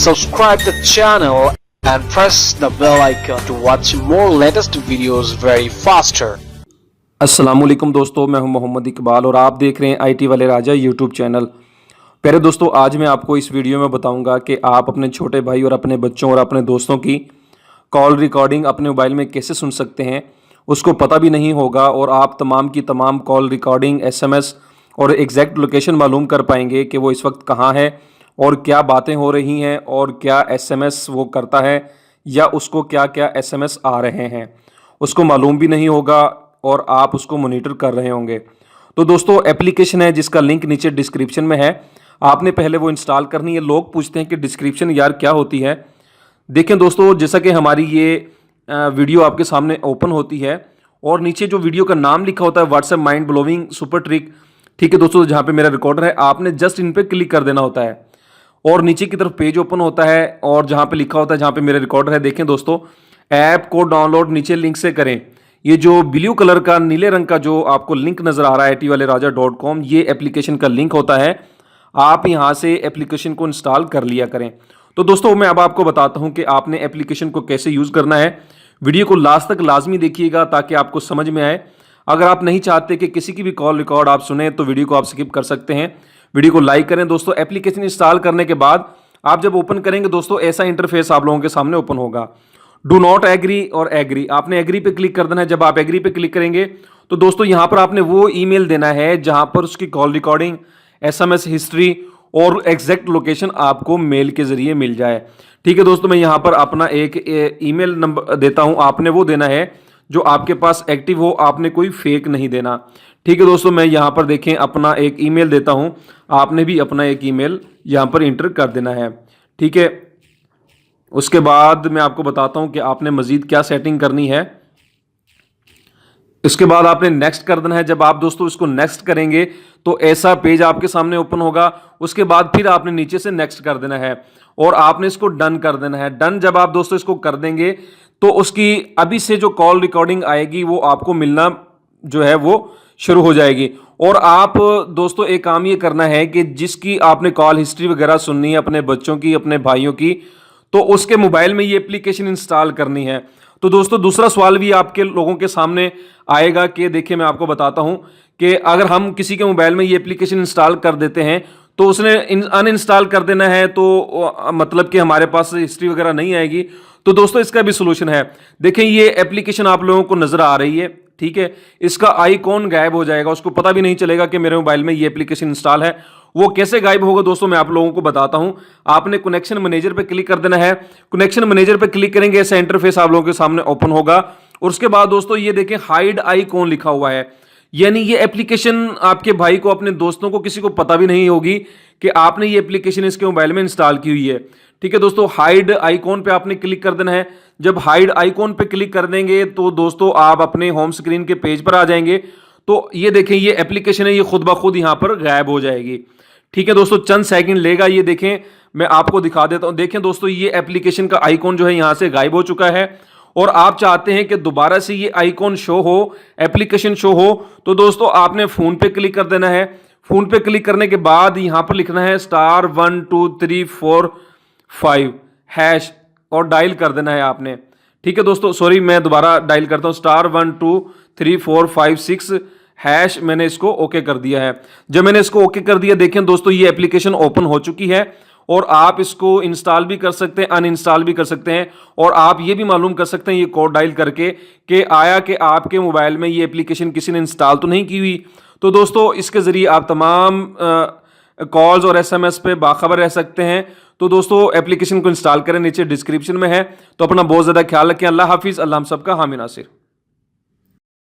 subscribe the channel and press the bell icon to watch more latest videos very faster. अस्सलामुअलैकुम दोस्तों, मैं हूं मोहम्मद इकबाल और आप देख रहे हैं आईटी वाले राजा यूट्यूब चैनल। प्यारे दोस्तों, आज मैं आपको इस वीडियो में बताऊंगा कि आप अपने छोटे भाई और अपने बच्चों और अपने दोस्तों की कॉल रिकॉर्डिंग अपने मोबाइल में कैसे सुन सकते हैं। उसको पता भी नहीं होगा और आप तमाम की तमाम कॉल रिकॉर्डिंग, एसएमएस और एग्जैक्ट लोकेशन मालूम कर पाएंगे कि वो इस वक्त कहाँ है और क्या बातें हो रही हैं और क्या एसएमएस वो करता है या उसको क्या क्या एसएमएस आ रहे हैं, उसको मालूम भी नहीं होगा और आप उसको मॉनिटर कर रहे होंगे। तो दोस्तों, एप्लीकेशन है जिसका लिंक नीचे डिस्क्रिप्शन में है, आपने पहले वो इंस्टॉल करनी है। लोग पूछते हैं कि डिस्क्रिप्शन यार क्या होती है। देखें दोस्तों, जैसा कि हमारी ये वीडियो आपके सामने ओपन होती है और नीचे जो वीडियो का नाम लिखा होता है WhatsApp mind blowing super trick, ठीक है दोस्तों, जहाँ पे मेरा रिकॉर्डर है आपने जस्ट इन पे क्लिक कर देना होता है और नीचे की तरफ पेज ओपन होता है और जहाँ पे लिखा होता है, जहाँ पे मेरा रिकॉर्डर है, देखें दोस्तों, ऐप को डाउनलोड नीचे लिंक से करें। ये जो ब्लू कलर का नीले रंग का जो आपको लिंक नजर आ रहा है itwaleraja.com, ये एप्लीकेशन का लिंक होता है। आप यहाँ से एप्लीकेशन को इंस्टॉल कर लिया करें। तो दोस्तों, मैं अब आपको बताता हूँ कि आपने एप्लीकेशन को कैसे यूज करना है। वीडियो को लास्ट तक लाजमी देखिएगा ताकि आपको समझ में आए। अगर आप नहीं चाहते कि किसी की भी कॉल रिकॉर्ड आप सुने तो वीडियो को आप स्किप कर सकते हैं। वीडियो को लाइक करें। दोस्तों, एप्लीकेशन इंस्टॉल करने के बाद आप जब ओपन करेंगे दोस्तों, ऐसा इंटरफेस आप लोगों के सामने ओपन होगा। डू नॉट एग्री और एग्री, आपने एग्री पे क्लिक कर देना है। जब आप एग्री पे क्लिक करेंगे तो दोस्तों यहां पर आपने वो ईमेल देना है जहां पर उसकी कॉल रिकॉर्डिंग, एसएमएस हिस्ट्री और एग्जैक्ट लोकेशन आपको मेल के जरिए मिल जाए। ठीक है दोस्तों, मैं यहां पर अपना एक ईमेल नंबर देता हूं, आपने वो देना है जो आपके पास एक्टिव हो, आपने कोई फेक नहीं देना। ठीक है दोस्तों, मैं यहां पर देखें अपना एक ईमेल देता हूं, आपने भी अपना एक ईमेल यहां पर इंटर कर देना है। ठीक है, उसके बाद मैं आपको बताता हूं कि आपने मजीद क्या सेटिंग करनी है। इसके बाद आपने नेक्स्ट कर देना है। जब आप दोस्तों इसको नेक्स्ट करेंगे तो ऐसा पेज आपके सामने ओपन होगा। उसके बाद फिर आपने नीचे से नेक्स्ट कर देना है और आपने इसको डन कर देना है। डन जब आप दोस्तों इसको कर देंगे तो उसकी अभी से जो कॉल रिकॉर्डिंग आएगी वो आपको मिलना जो है वो शुरू हो जाएगी। और आप दोस्तों एक काम ये करना है कि जिसकी आपने कॉल हिस्ट्री वगैरह सुननी है, अपने बच्चों की, अपने भाइयों की, तो उसके मोबाइल में ये एप्लीकेशन इंस्टॉल करनी है। तो दोस्तों दूसरा सवाल भी आपके लोगों के सामने आएगा कि देखिए मैं आपको बताता हूं कि अगर हम किसी के मोबाइल में ये एप्लीकेशन इंस्टॉल कर देते हैं तो उसने अनइंस्टॉल कर देना है, तो मतलब कि हमारे पास हिस्ट्री वगैरह नहीं आएगी। तो दोस्तों इसका भी सोल्यूशन है। देखें, ये एप्लीकेशन आप लोगों को नजर आ रही है, ठीक है, इसका आइकॉन गायब हो जाएगा, उसको पता भी नहीं चलेगा कि मेरे मोबाइल में ये एप्लीकेशन इंस्टॉल है। वो कैसे गायब होगा दोस्तों, मैं आप लोगों को बताता हूं। आपने कनेक्शन मैनेजर पे क्लिक कर देना है। कनेक्शन मैनेजर पे क्लिक करेंगे, ऐसा इंटरफेस आप लोगों के सामने ओपन होगा और उसके बाद दोस्तों ये देखें हाइड आइकॉन लिखा हुआ है, यानी ये एप्लीकेशन आपके भाई को, अपने दोस्तों को, किसी को पता भी नहीं होगी कि आपने ये एप्लीकेशन इसके मोबाइल में इंस्टॉल की हुई है। ठीक है दोस्तों, हाइड आइकॉन पे आपने क्लिक कर देना है। जब हाइड आइकॉन पे क्लिक कर देंगे तो दोस्तों आप अपने होम स्क्रीन के पेज पर आ जाएंगे। तो ये देखें, ये एप्लीकेशन है, ये खुद ब खुद यहां पर गायब हो जाएगी। ठीक है दोस्तों, चंद सेकंड लेगा। ये देखें, मैं आपको दिखा देता हूं। देखें दोस्तों, ये एप्लीकेशन का आइकॉन जो है यहां से गायब हो चुका है और आप चाहते हैं कि दोबारा से ये आइकॉन शो हो, एप्लीकेशन शो हो, तो दोस्तों आपने फोन पे क्लिक कर देना है। फोन पे क्लिक करने के बाद यहां पर लिखना है *12345# और डायल कर देना है आपने। ठीक है दोस्तों, सॉरी मैं दोबारा डायल करता हूं, *1234566#, मैंने इसको ओके कर दिया है। जब मैंने इसको ओके कर दिया, देखें दोस्तों ये एप्लीकेशन ओपन हो चुकी है और आप इसको इंस्टॉल भी कर सकते हैं, अनइंस्टॉल भी कर सकते हैं और आप ये भी मालूम कर सकते हैं ये कोड डायल करके कि आया कि आपके मोबाइल में ये एप्लीकेशन किसी ने इंस्टॉल तो नहीं की हुई। तो दोस्तों इसके जरिए आप तमाम कॉल्स और एसएमएस पे बाखबर रह सकते हैं। तो दोस्तों एप्लीकेशन को इंस्टॉल करें, नीचे डिस्क्रिप्शन में है। तो अपना बहुत ज़्यादा ख्याल रखें। अल्लाह हाफिज़, अल्लाह हम सबका हामी नासिर।